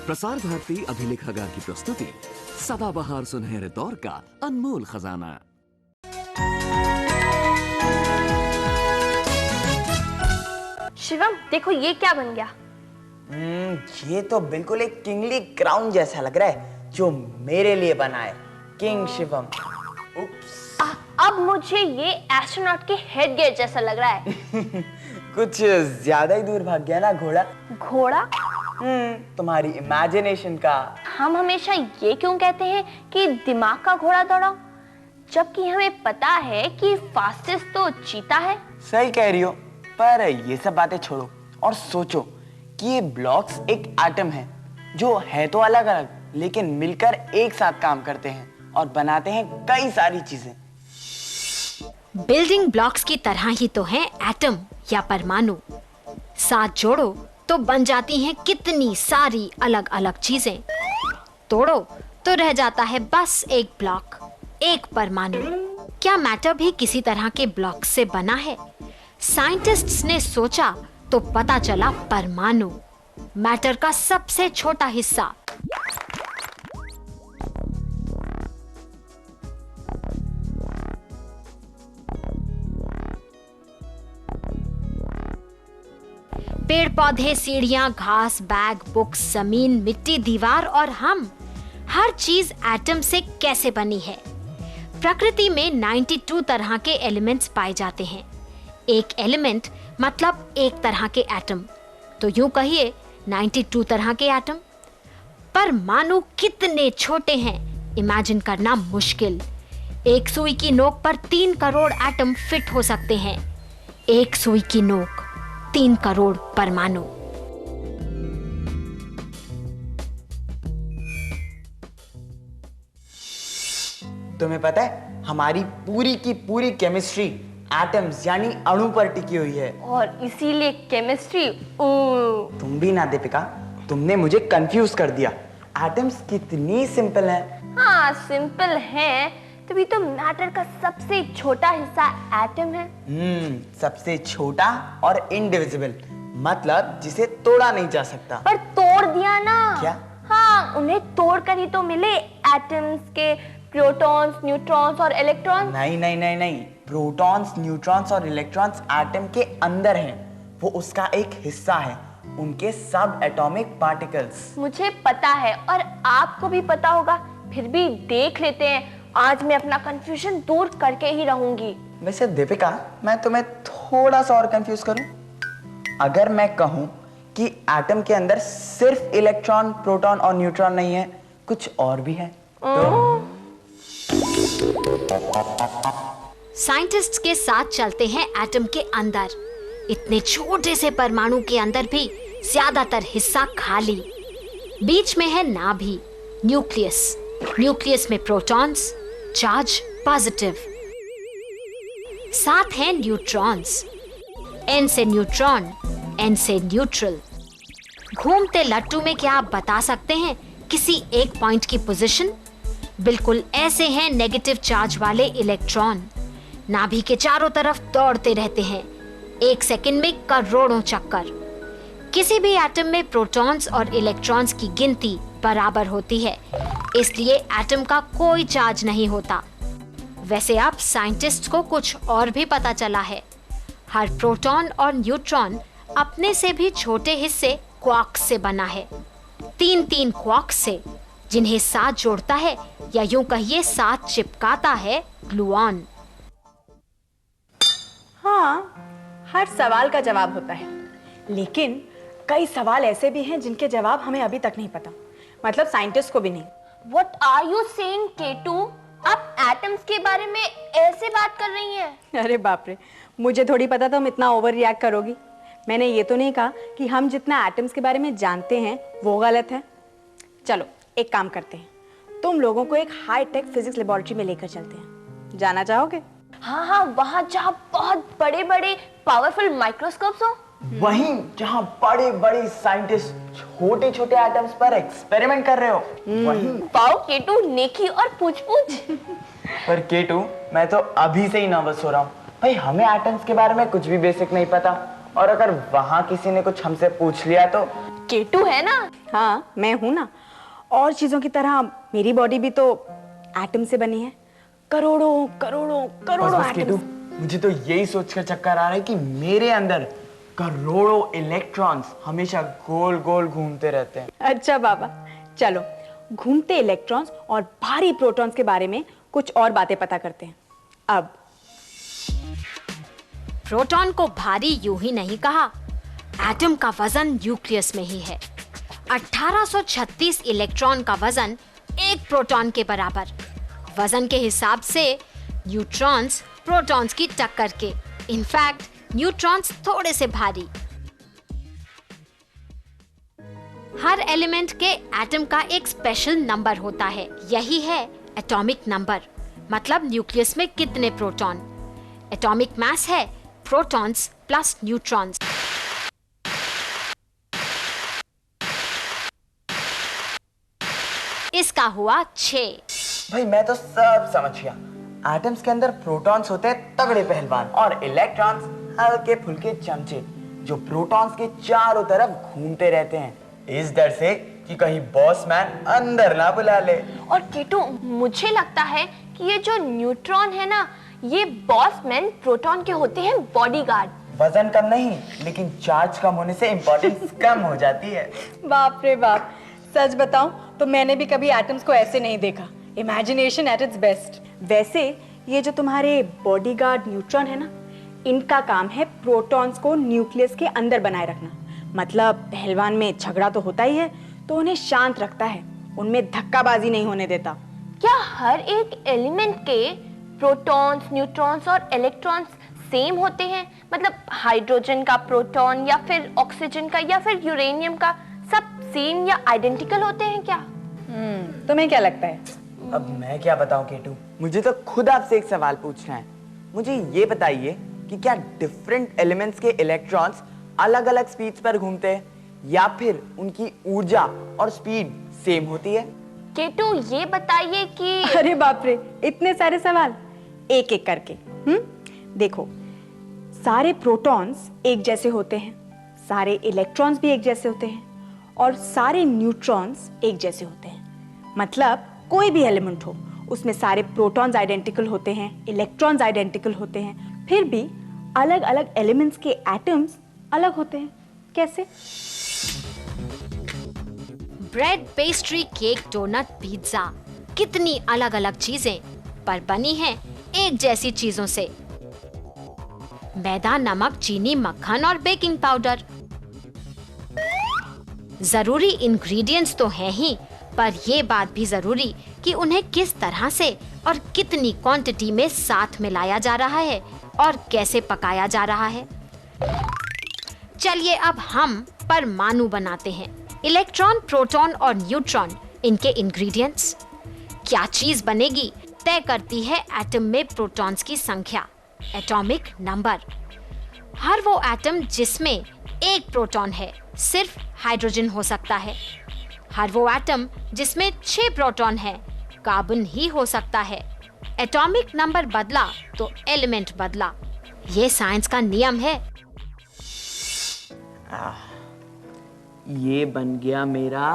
प्रसार भारती अभिलेखागार की प्रस्तुति सदाबहार सुनहरे दौर का अनमोल खजाना। शिवम देखो ये क्या बन गया। ये तो बिल्कुल एक किंगली क्राउन जैसा लग रहा है जो मेरे लिए बना है, किंग शिवम। अब मुझे ये एस्ट्रोनॉट के हेड गियर जैसा लग रहा है। कुछ ज्यादा ही दूर भाग गया ना घोड़ा। घोड़ा? तुम्हारी इमेजिनेशन का। हम हमेशा ये क्यों कहते हैं कि दिमाग का घोड़ा दौड़ाओ, जबकि हमें पता है कि फास्टेस्ट तो चीता है। सही कह रही हो, पर ये सब बातें छोड़ो और सोचो कि ये ब्लॉक्स एक एटम है जो है तो अलग अलग लेकिन मिलकर एक साथ काम करते हैं और बनाते हैं कई सारी चीजें। बिल्डिंग ब्लॉक्स की तरह ही तो है एटम या परमाणु। साथ जोड़ो तो बन जाती हैं कितनी सारी अलग अलग चीजें। तोड़ो तो रह जाता है बस एक ब्लॉक, एक परमाणु। क्या मैटर भी किसी तरह के ब्लॉक से बना है? साइंटिस्ट्स ने सोचा तो पता चला परमाणु, मैटर का सबसे छोटा हिस्सा। पेड़ पौधे, सीढ़ियां, घास, बैग, बुक्स, जमीन, मिट्टी, दीवार और हम, हर चीज एटम से कैसे बनी है? प्रकृति में 92 तरह के एलिमेंट्स पाए जाते हैं। एक एलिमेंट मतलब एक तरह के एटम, तो यूं कहिए 92 तरह के एटम। परमाणु कितने छोटे हैं, इमेजिन करना मुश्किल। एक सुई की नोक पर 3 करोड़ एटम फिट हो सकते हैं। एक सुई की नोक, 3 करोड़ परमाणु। तुम्हें पता है हमारी पूरी की पूरी केमिस्ट्री एटम्स यानी अणु पर टिकी हुई है। और इसीलिए केमिस्ट्री। तुम भी ना दीपिका, तुमने मुझे कंफ्यूज कर दिया। एटम्स कितनी सिंपल हैं। हाँ सिंपल है, तभी तो मैटर का सबसे छोटा हिस्सा एटम है। सबसे छोटा और इनडिविजिबल, मतलब जिसे तोड़ा नहीं जा सकता। पर तोड़ दिया ना। क्या? हाँ, उन्हें तोड़ कर ही तो मिले एटम्स के प्रोटॉन्स, न्यूट्रॉन्स और इलेक्ट्रॉन्स। नहीं नहीं नहीं नहीं, प्रोटॉन्स, न्यूट्रॉन्स और इलेक्ट्रॉन्स एटम के अंदर हैं। वो उसका एक हिस्सा है, उनके सब एटॉमिक पार्टिकल्स। मुझे पता है और आपको भी पता होगा, फिर भी देख लेते हैं। आज मैं अपना कंफ्यूजन दूर करके ही रहूंगी। वैसे दीपिका, मैं तुम्हें थोड़ा सा और कंफ्यूज करूं? अगर मैं कहूं कि एटम के अंदर सिर्फ इलेक्ट्रॉन, प्रोटॉन और न्यूट्रॉन नहीं है, कुछ और भी है तो? साइंटिस्ट्स के साथ चलते हैं एटम के अंदर। इतने छोटे से परमाणु के अंदर भी ज्यादातर हिस्सा खाली। बीच में है नाभि, न्यूक्लियस। न्यूक्लियस में प्रोटॉन्स, चार्ज पॉजिटिव। साथ हैं न्यूट्रॉन्स, N से न्यूट्रॉन, N से न्यूट्रल। घूमते लट्टू में क्या आप बता सकते हैं किसी एक पॉइंट की पोजीशन? बिल्कुल ऐसे हैं नेगेटिव चार्ज वाले इलेक्ट्रॉन। नाभि के चारों तरफ दौड़ते रहते हैं, 1 सेकंड में करोड़ों चक्कर। किसी भी एटम में प्रोटॉन्स और इलेक्ट्रॉन्स की गिनती बराबर होती है, इसलिए एटम का कोई चार्ज नहीं होता। वैसे अब साइंटिस्ट को कुछ और भी पता चला है। हर प्रोटॉन और न्यूट्रॉन अपने से भी छोटे हिस्से क्वार्क्स से बना है। 3 क्वार्क्स से, जिन्हें साथ जोड़ता है या यूं कहिए साथ चिपकाता है ग्लूऑन। हाँ, हर सवाल का जवाब होता है, लेकिन कई सवाल ऐसे भी हैं जिनके जवाब हमें अभी तक नहीं पता, मतलब साइंटिस्ट को भी नहीं। What are you saying, केटू? आप एटम्स के बारे में ऐसे बात कर रही हैं? अरे बाप रे, मुझे थोड़ी पता तुम इतना ओवर रिएक्ट करोगी। मैंने ये तो नहीं कहा कि हम जितना एटम्स के बारे में जानते हैं वो गलत है। चलो एक काम करते हैं, तुम लोगों को एक हाई टेक फिजिक्स लेबोरेटरी में लेकर चलते हैं। जाना चाहोगे? हाँ, वहाँ जहाँ बहुत बड़े बड़े पावरफुल माइक्रोस्कोप्स हो। वहीं जहाँ बड़े बड़े साइंटिस्ट छोटे छोटे एटम्स पर एक्सपेरिमेंट कर रहे हो, वहीं। पाओ केटू, नेकी और पूछ पूछ। पर केटू, मैं तो अभी से ही नर्वस हो रहा हूँ भाई। हमें एटम्स के बारे में कुछ भी बेसिक नहीं पता, और अगर वहां किसी ने कुछ हमसे पूछ लिया तो? केटू है ना। हाँ, मैं हूं ना। और चीजों की तरह मेरी बॉडी भी तो एटम से बनी है। करोड़ों करोड़ों करोड़ों बस कीटू, एटम्स। मुझे तो यही सोचकर चक्कर आ रहा है कि मेरे अंदर करोड़ों इलेक्ट्रॉन्स हमेशा गोल गोल घूमते रहते हैं। अच्छा बाबा, चलो घूमते इलेक्ट्रॉन्स और भारी प्रोटॉन्स के बारे में कुछ और बातें पता करते हैं। अब प्रोटॉन को भारी यूं ही नहीं कहा। एटम का वजन न्यूक्लियस में ही है। 1836 इलेक्ट्रॉन का वजन एक प्रोटॉन के बराबर। वजन के हिसाब से न्यूट्रॉन्स प्रोटॉन्स की टक्कर के, इनफैक्ट न्यूट्रॉन्स थोड़े से भारी। हर एलिमेंट के एटम का एक स्पेशल नंबर होता है, यही है एटॉमिक नंबर, मतलब न्यूक्लियस में कितने प्रोटॉन। एटॉमिक मास है प्रोटॉन्स प्लस न्यूट्रॉन्स। इसका हुआ 6। भाई मैं तो सब समझ गया। एटम्स के अंदर प्रोटॉन्स होते हैं तगड़े पहलवान और इलेक्ट्रॉन्स हल्के फुल्के चमचे जो प्रोटॉन्स के चारों तरफ घूमते रहते हैं, इस डर से कि कहीं बॉस मैन अंदर ना बुला ले। और केटू, मुझे लगता है कि ये जो न्यूट्रॉन है ना, ये बॉस मैन प्रोटॉन के होते हैं बॉडीगार्ड। वजन कम नहीं, लेकिन चार्ज कम होने से इंपॉर्टेंस कम हो जाती है। बाप रे बाप, सच बताऊं तो मैंने भी कभी एटम्स को ऐसे नहीं देखा। Imagination at its best. वैसे ये जो तुम्हारे बॉडीगार्ड न्यूट्रॉन है ना, इनका काम है प्रोटॉन्स को न्यूक्लियस के अंदर बनाए रखना। मतलब पहलवान में झगड़ा तो होता ही है, तो उन्हें शांत रखता है, उनमें धक्काबाजी नहीं होने देता। क्या हर एक एलिमेंट के प्रोटॉन्स, न्यूट्रॉन्स और इलेक्ट्रॉन्स सेम होते हैं? मतलब हाइड्रोजन का प्रोटॉन या फिर ऑक्सीजन का या फिर यूरेनियम का सब सेम या आइडेंटिकल होते हैं क्या? तुम्हें क्या लगता है? अब मैं क्या बताऊं केटू, मुझे तो खुद आपसे एक सवाल पूछना है। मुझे ये बताइए कि क्या डिफरेंट एलिमेंट्स के इलेक्ट्रॉन्स अलग अलग स्पीड्स पर घूमते हैं या फिर उनकी ऊर्जा और स्पीड सेम होती है? केटू, ये बताइए कि अरे बाप रे, इतने सारे सवाल, एक एक करके। देखो, सारे प्रोटॉन्स एक जैसे होते हैं, सारे इलेक्ट्रॉन्स भी एक जैसे होते हैं और सारे न्यूट्रॉन्स एक जैसे होते हैं। मतलब कोई भी एलिमेंट हो, उसमें सारे प्रोटॉन्स आइडेंटिकल होते हैं, इलेक्ट्रॉन्स आइडेंटिकल होते हैं, फिर भी अलग अलग एलिमेंट्स के एटम्स अलग होते हैं। कैसे? Bread, pastry, cake, donut, pizza, कितनी अलग अलग चीजें पर बनी हैं एक जैसी चीजों से। मैदा, नमक, चीनी, मक्खन और बेकिंग पाउडर। जरूरी इंग्रेडिएंट्स तो हैं ही, पर ये बात भी जरूरी कि उन्हें किस तरह से और कितनी क्वांटिटी में साथ मिलाया जा रहा है और कैसे पकाया जा रहा है। चलिए अब हम परमाणु बनाते हैं। इलेक्ट्रॉन, प्रोटॉन और न्यूट्रॉन, इनके इंग्रेडिएंट्स। क्या चीज बनेगी तय करती है एटम में प्रोटॉन्स की संख्या, एटॉमिक नंबर। हर वो एटम जिसमें एक प्रोटॉन है सिर्फ हाइड्रोजन हो सकता है। हर वो एटम जिसमें 6 प्रोटॉन है कार्बन ही हो सकता है। एटॉमिक नंबर बदला तो एलिमेंट बदला, ये साइंस का नियम है। ये बन गया मेरा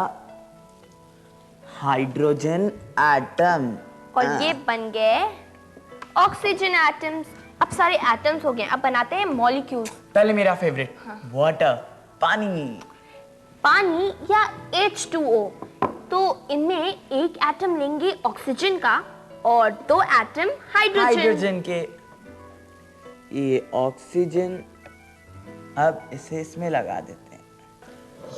हाइड्रोजन एटम और ये बन गए ऑक्सीजन एटम्स। अब सारे एटम्स हो गए, अब बनाते हैं मॉलिक्यूल्स। पहले मेरा फेवरेट, वाटर, पानी। पानी या H2O। तो इनमें एक एटम लेंगे ऑक्सीजन का और 2 एटम हाइड्रोजन के। ये ऑक्सीजन, अब इसे इसमें लगा देते हैं।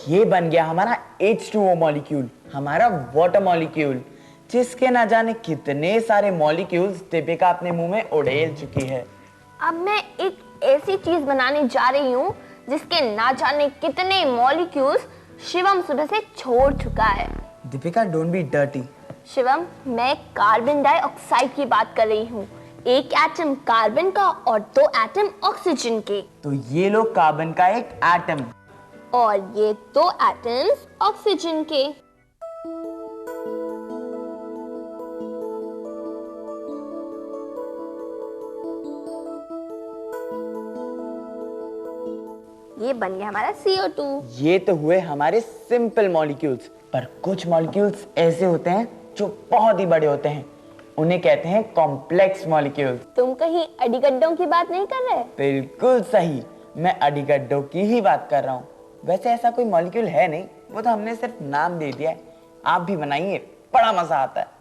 ये बन गया हमारा H2O मॉलिक्यूल, हमारा वाटर मॉलिक्यूल, जिसके ना जाने कितने सारे मॉलिक्यूल्स दीपिका अपने मुंह में उड़ेल चुकी है। अब मैं एक ऐसी चीज बनाने जा रही हूँ जिसके ना जाने कितने मॉलिक्यूल्स शिवम सुबह से छोड़ चुका है। Deepika, don't be dirty. Shivam, मैं कार्बन डाइऑक्साइड की बात कर रही हूँ। एक एटम कार्बन का और 2 एटम ऑक्सीजन के। तो ये लो कार्बन का एक एटम और ये 2 एटम्स ऑक्सीजन के। ये बन गया हमारा CO2। ये तो हुए हमारे सिंपल मॉलिक्यूल्स, पर कुछ मॉलिक्यूल्स ऐसे होते हैं जो बहुत ही बड़े होते हैं, उन्हें कहते हैं कॉम्प्लेक्स मॉलिक्यूल्स। तुम कहीं अड़ीगड्ढों की बात नहीं कर रहे? बिल्कुल सही, मैं अड़ीगड्ढों की ही बात कर रहा हूँ। वैसे ऐसा कोई मॉलिक्यूल है नहीं, वो तो हमने सिर्फ नाम दे दिया है। आप भी बनाइए, बड़ा मजा आता है।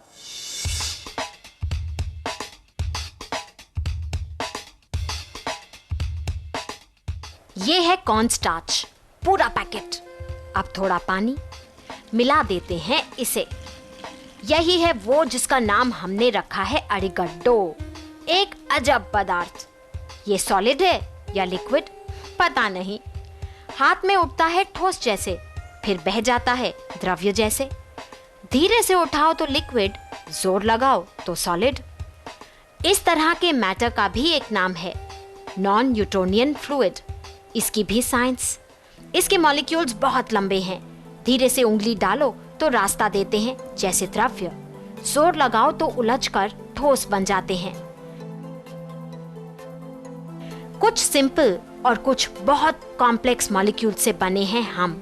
ये है कॉर्न स्टार्च, पूरा पैकेट। अब थोड़ा पानी मिला देते हैं इसे। यही है वो जिसका नाम हमने रखा है अड़ीगड्ढो। एक अजब पदार्थ। ये सॉलिड है या लिक्विड पता नहीं। हाथ में उठता है ठोस जैसे, फिर बह जाता है द्रव्य जैसे। धीरे से उठाओ तो लिक्विड, जोर लगाओ तो सॉलिड। इस तरह के मैटर का भी एक नाम है, नॉन न्यूटोनियन फ्लूइड। इसकी भी साइंस। इसके मॉलिक्यूल्स बहुत लंबे हैं। धीरे से उंगली डालो तो रास्ता देते हैं जैसे द्रव्य। जोर लगाओ तो उलझकर ठोस बन जाते हैं। कुछ सिंपल और कुछ बहुत कॉम्प्लेक्स मॉलिक्यूल से बने हैं हम।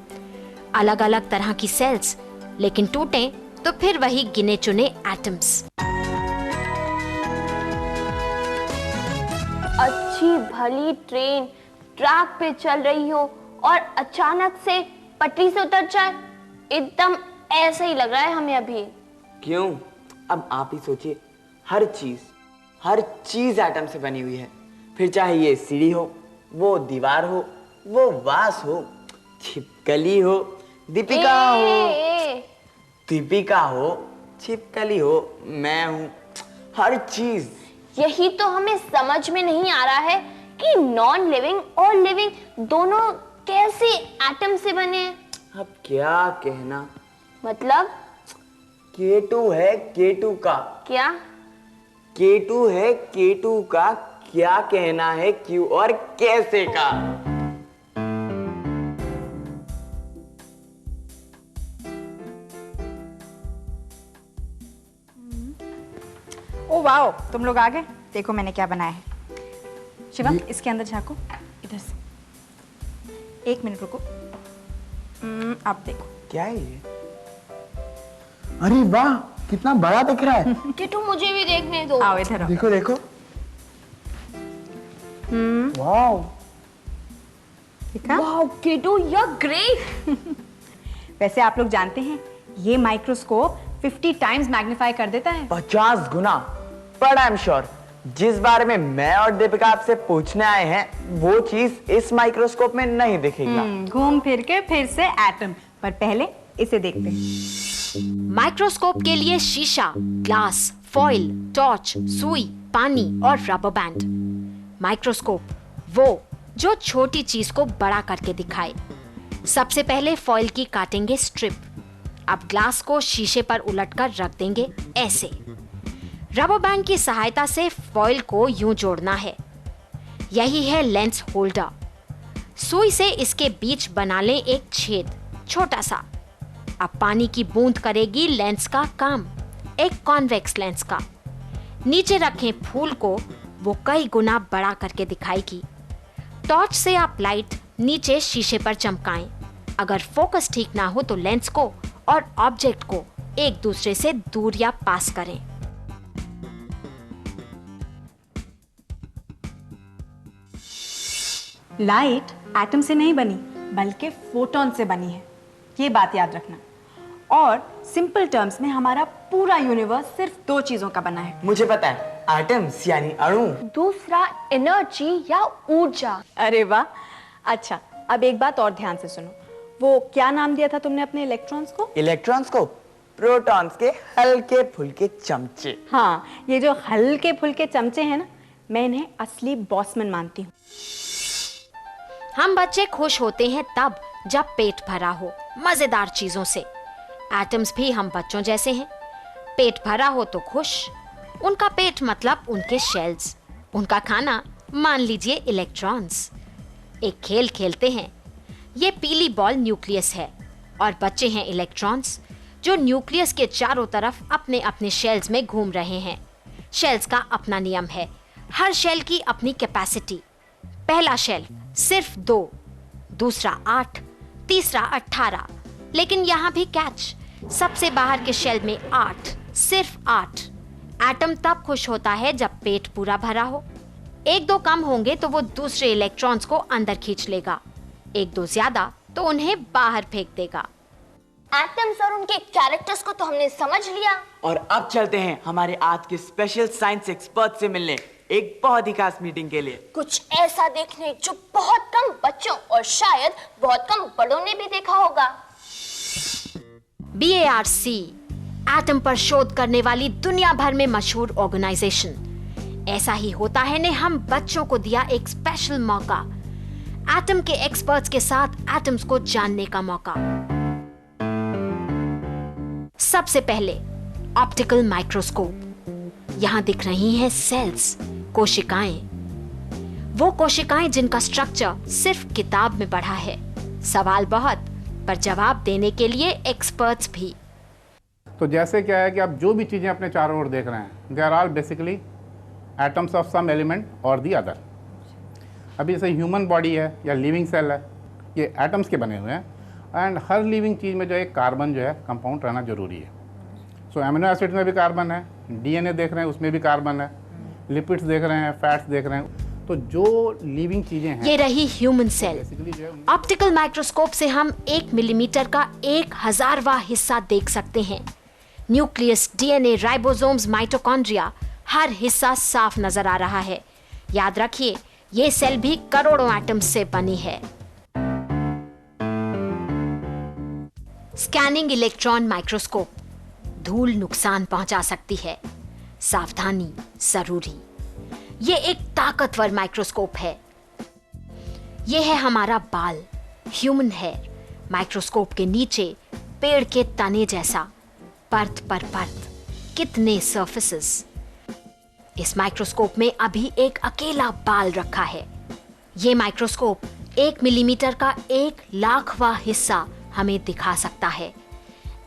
अलग अलग तरह की सेल्स, लेकिन टूटे तो फिर वही गिने चुने एटम्स। अच्छी भली ट्रेन ट्रैक पे चल रही हो और अचानक से पटरी से उतर जाए, एकदम ऐसा ही लग रहा है हमें अभी। क्यों? अब आप ही सोचिए, हर चीज एटम से बनी हुई है। फिर चाहे ये सीढ़ी हो, वो दीवार हो, वो वास हो, छिपकली हो, दीपिका हो, छिपकली हो, मैं हूँ, हर चीज। यही तो हमें समझ में नहीं आ रहा है कि नॉन लिविंग और लिविंग दोनों कैसे एटम से बने हैं। अब क्या कहना, मतलब K2 है K2 का। क्या? K2 है K2 का, क्या कहना है क्यों और कैसे का। ओ वाओ, तुम लोग आ गए। देखो मैंने क्या बनाया है। शिवम, इसके अंदर झांको, इधर से। 1 मिनट रुको। अब देखो क्या है ये? अरे वाह, कितना बड़ा दिख रहा है। किटू मुझे भी देखने दो। आओ इधर आओ। देखो देखो। वाओ, देखा? Wow Kittu, you are great. वैसे आप लोग जानते हैं ये माइक्रोस्कोप 50 टाइम्स मैग्नीफाई कर देता है। 50 गुना। बट आई एम श्योर जिस बारे में मैं और दीपिका आपसे पूछने आए हैं, वो चीज इस माइक्रोस्कोप में नहीं दिखेगा। घूम फिर के फिर से एटम, पर पहले इसे देखते हैं। माइक्रोस्कोप के लिए शीशा, ग्लास, फॉइल, टॉर्च, सुई, पानी और रबर बैंड। माइक्रोस्कोप वो जो छोटी चीज को बड़ा करके दिखाए। सबसे पहले फॉइल की काटेंगे स्ट्रिप। अब ग्लास को शीशे पर उलटकर रख देंगे ऐसे। रबर बैंड की सहायता से फॉइल को यूं जोड़ना है। यही है लेंस होल्डर। सुई से इसके बीच बना लें एक छेद, छोटा सा। अब पानी की बूंद करेगी लेंस का काम, एक कॉन्वेक्स लेंस का। नीचे रखें फूल को, वो कई गुना बड़ा करके दिखाएगी। टॉर्च से आप लाइट नीचे शीशे पर चमकाएं। अगर फोकस ठीक ना हो तो लेंस को और ऑब्जेक्ट को एक दूसरे से दूर या पास करें। लाइट एटम से नहीं बनी, बल्कि फोटोन से बनी है, ये बात याद रखना। और सिंपल टर्म्स में हमारा पूरा यूनिवर्स सिर्फ 2 चीजों का बना है। मुझे पता है, एटम्स यानी अणु। दूसरा एनर्जी या ऊर्जा। अरे वाह। अच्छा, अब एक बात और ध्यान से सुनो। वो क्या नाम दिया था तुमने अपने इलेक्ट्रॉन्स को? इलेक्ट्रॉन्स को प्रोटॉन्स के हल्के फुल्के चमचे। हाँ, ये जो हल्के फुल्के चमचे हैं ना, मैं इन्हें असली बॉसमैन मानती हूँ। हम बच्चे खुश होते हैं तब जब पेट भरा हो मजेदार चीजों से। एटम्स भी हम बच्चों जैसे हैं। पेट भरा हो तो खुश। उनका पेट मतलब उनके शेल्स, उनका खाना मान लीजिए इलेक्ट्रॉन्स। एक खेल खेलते हैं। ये पीली बॉल न्यूक्लियस है और बच्चे हैं इलेक्ट्रॉन्स, जो न्यूक्लियस के चारों तरफ अपने अपने शेल्स में घूम रहे हैं। शेल्स का अपना नियम है, हर शेल की अपनी कैपेसिटी। पहला शेल सिर्फ 2, दूसरा 8, तीसरा 18। लेकिन यहाँ भी कैच, सबसे बाहर के शेल में 8, सिर्फ 8। एटम तब खुश होता है जब पेट पूरा भरा हो। 1-2 कम होंगे तो वो दूसरे इलेक्ट्रॉन्स को अंदर खींच लेगा, 1-2 ज्यादा तो उन्हें बाहर फेंक देगा। एटम्स और उनके कैरेक्टर्स को तो हमने समझ लिया। और अब चलते हैं हमारे आज के स्पेशल साइंस एक्सपर्ट से मिलने, एक बहुत ही खास मीटिंग के लिए। कुछ ऐसा देखने जो बहुत कम बच्चों और शायद बहुत कम बड़ों ने भी देखा होगा। BARC, एटम पर शोध करने वाली दुनिया भर में मशहूर ऑर्गेनाइजेशन। ऐसा ही होता है ने हम बच्चों को दिया एक स्पेशल मौका, एटम के एक्सपर्ट्स के साथ एटम्स को जानने का मौका। सबसे पहले ऑप्टिकल माइक्रोस्कोप। यहां दिख रही हैं सेल्स, कोशिकाएं। वो कोशिकाएं जिनका स्ट्रक्चर सिर्फ किताब में पढ़ा है। सवाल बहुत, पर जवाब देने के लिए एक्सपर्ट्स भी। तो जैसे क्या है कि आप जो भी चीज़ें अपने चारों ओर देख रहे हैं, they are all basically atoms of some element और दी अदर। अभी जैसे ह्यूमन बॉडी है या लिविंग सेल है, ये एटम्स के बने हुए हैं। एंड हर लिविंग चीज़ में जो एक कार्बन जो है कंपाउंड रहना जरूरी है। सो अमीनो एसिड में भी कार्बन है, DNA देख रहे हैं उसमें भी कार्बन है, लिपिड्स देख रहे हैं, फैट्स देख रहे हैं। तो जो लिविंग चीज़ें हैं, ये रही ह्यूमन सेल। ऑप्टिकल माइक्रोस्कोप से हम 1 मिलीमीटर का 1000वां हिस्सा देख सकते हैं। न्यूक्लियस, DNA, राइबोसोम्स, माइटोकॉन्ड्रिया, हर हिस्सा साफ नजर आ रहा है। याद रखिए, ये सेल भी करोड़ों एटम्स से बनी है। Scanning electron microscope. धूल नुकसान पहुंचा सकती है, सावधानी जरूरी। ये एक ताकतवर माइक्रोस्कोप है। ये है हमारा बाल, ह्यूमन हेयर। माइक्रोस्कोप के नीचे पेड़ के तने जैसा, परत पर परत, कितने सर्फेसेस। इस माइक्रोस्कोप में अभी एक अकेला बाल रखा है। ये माइक्रोस्कोप 1 मिलीमीटर का 1,00,000वां हिस्सा हमें दिखा सकता है।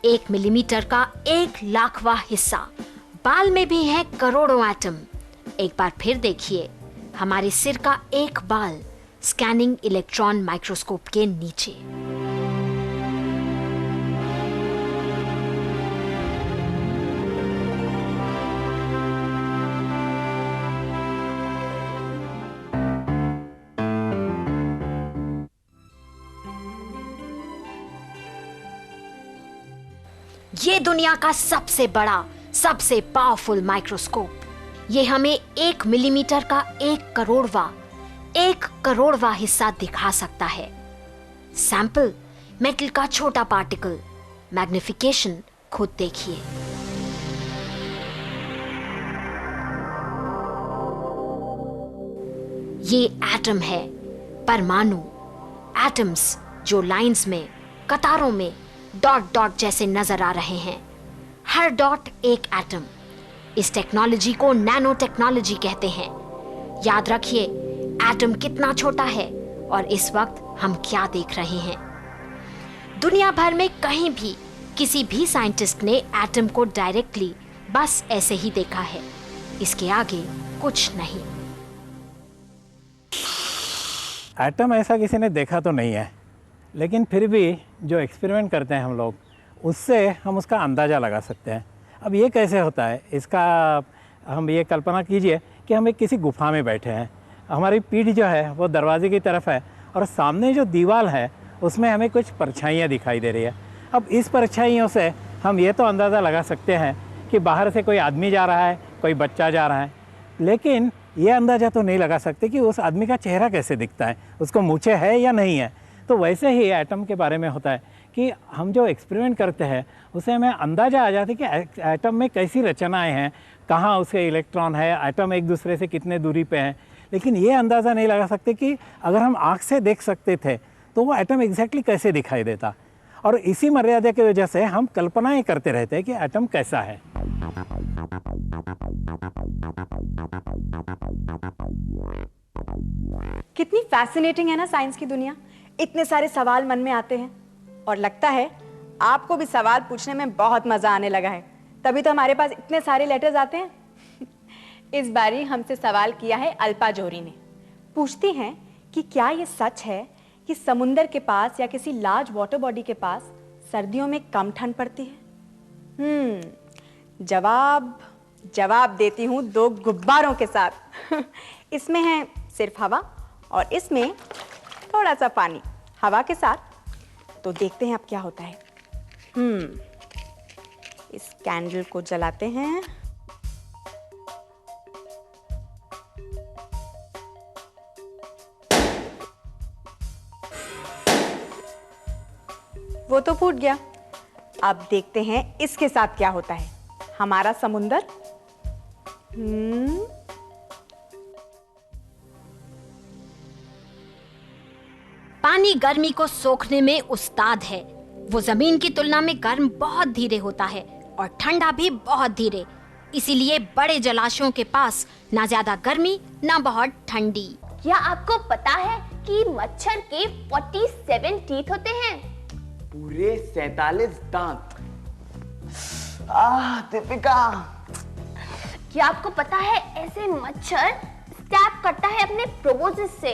1 मिलीमीटर का 1,00,000वां हिस्सा। बाल में भी है करोड़ों एटम। एक बार फिर देखिए, हमारे सिर का एक बाल स्कैनिंग इलेक्ट्रॉन माइक्रोस्कोप के नीचे। ये दुनिया का सबसे बड़ा, सबसे पावरफुल माइक्रोस्कोप। ये हमें 1 मिलीमीटर का 1 करोड़वां हिस्सा दिखा सकता है। सैंपल, मेटल का छोटा पार्टिकल। मैग्निफिकेशन खुद देखिए। ये एटम है, परमाणु। एटम्स जो लाइंस में, कतारों में डॉट डॉट जैसे नजर आ रहे हैं। हर डॉट एक एटम। इस टेक्नोलॉजी को नैनो टेक्नोलॉजी कहते हैं। याद रखिए, एटम कितना छोटा है और इस वक्त हम क्या देख रहे हैं। दुनिया भर में कहीं भी किसी भी साइंटिस्ट ने एटम को डायरेक्टली बस ऐसे ही देखा है। इसके आगे कुछ नहीं। एटम ऐसा किसी ने देखा तो नहीं है, लेकिन फिर भी जो एक्सपेरिमेंट करते हैं हम लोग, उससे हम उसका अंदाज़ा लगा सकते हैं। अब ये कैसे होता है, इसका हम ये कल्पना कीजिए कि हम एक किसी गुफा में बैठे हैं। हमारी पीठ जो है वो दरवाजे की तरफ है और सामने जो दीवार है उसमें हमें कुछ परछाइयाँ दिखाई दे रही है। अब इस परछाइयों से हम ये तो अंदाज़ा लगा सकते हैं कि बाहर से कोई आदमी जा रहा है, कोई बच्चा जा रहा है, लेकिन ये अंदाज़ा तो नहीं लगा सकते कि उस आदमी का चेहरा कैसे दिखता है, उसको मूछें है या नहीं है। तो वैसे ही एटम के बारे में होता है कि हम जो एक्सपेरिमेंट करते हैं उसे हमें अंदाज़ा आ जाता है कि एटम में कैसी रचनाएं हैं, कहाँ उसके इलेक्ट्रॉन है, एटम एक दूसरे से कितने दूरी पे हैं। लेकिन ये अंदाज़ा नहीं लगा सकते कि अगर हम आँख से देख सकते थे तो वो एटम एग्जैक्टली कैसे दिखाई देता। और इसी मर्यादा की वजह से हम कल्पनाएं करते रहते हैं कि एटम कैसा है। कितनी फैसिनेटिंग है ना साइंस की दुनिया। इतने सारे सवाल मन में आते हैं और लगता है आपको भी सवाल पूछने में बहुत मजा आने लगा है, तभी तो हमारे पास इतने सारे लेटर्स आते हैं। इस बारी हमसे सवाल किया है अल्पा जोहरी ने। पूछती हैं कि क्या ये सच है कि समुंदर के पास या किसी लार्ज वाटर बॉडी के पास सर्दियों में कम ठंड पड़ती है? जवाब देती हूँ दो गुब्बारों के साथ। इसमें है सिर्फ हवा और इसमें थोड़ा सा पानी हवा के साथ। तो देखते हैं अब क्या होता है। इस कैंडल को जलाते हैं। वो तो फूट गया। अब देखते हैं इसके साथ क्या होता है। हमारा समुंदर पानी गर्मी को सोखने में उस्ताद है। वो जमीन की तुलना में गर्म बहुत धीरे होता है और ठंडा भी बहुत धीरे। इसीलिए बड़े जलाशयों के पास ना ज्यादा गर्मी ना बहुत ठंडी। क्या आपको पता है कि मच्छर के 47 टीथ होते हैं? पूरे 47 दांत। दीपिका, क्या आपको पता है ऐसे मच्छर स्टैब करता है अपने प्रोबोसिस से?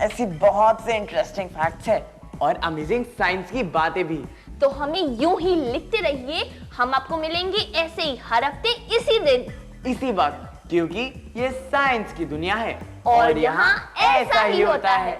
ऐसी बहुत से इंटरेस्टिंग फैक्ट्स है और अमेजिंग साइंस की बातें भी। तो हमें यूं ही लिखते रहिए। हम आपको मिलेंगे ऐसे ही हर हफ्ते इसी दिन इसी वक्त, क्योंकि ये साइंस की दुनिया है और यहाँ ऐसा ही होता है।